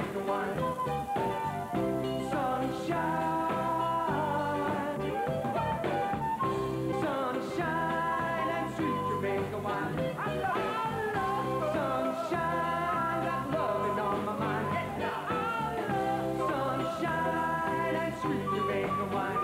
Jamaican wine. Sunshine, sunshine and sweet Jamaican wine. Sunshine, got loving on my mind. Sunshine and sweet Jamaican wine.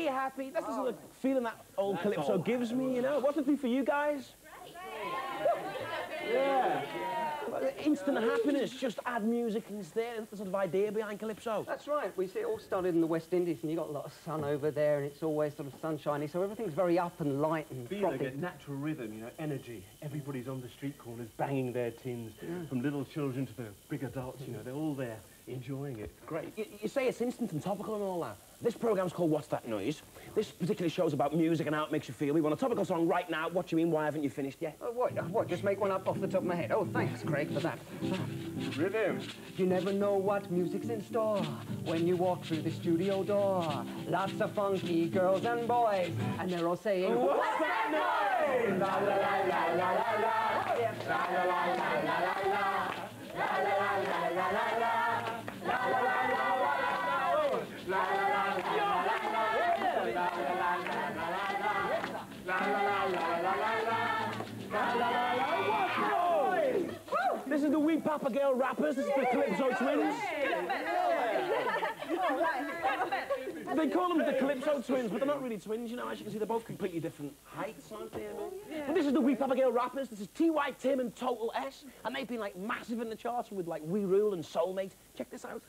Happy. That's the sort of feeling that old Calypso gives me, you know. What's it do for you guys? Yeah. Instant happiness, just add music and it's there. That's the sort of idea behind Calypso. That's right. We see it all started in the West Indies and you got a lot of sun over there and it's always sort of sunshiny, so everything's very up and light and feeling a natural rhythm, you know, energy. Everybody's on the street corners banging their tins, from little children to the big adults, you know, they're all there enjoying it. Great. You say it's instant and topical and all that. This programme's called What's That Noise? This particular show's about music and how it makes you feel. We want a topical song right now. What do you mean? Why haven't you finished yet? What? Just make one up off the top of my head? Oh, thanks, Craig, for that. Rhythm. You never know what music's in store when you walk through the studio door. Lots of funky girls and boys, and they're all saying, What's that noise? La la la la la la la. La la la la la la la. La la la la la la la. La la la la la la. La la la la la la. This is the Wee Papa Girl Rappers. This is the Calypso Twins. They call them the Calypso Twins, but they're not really twins, you know. As you can see, they're both completely different heights, aren't they? But this is the Wee Papa Girl Rappers. This is T.Y. Tim and Total S, and they've been like massive in the charts with like We Rule and Soulmate. Check this out.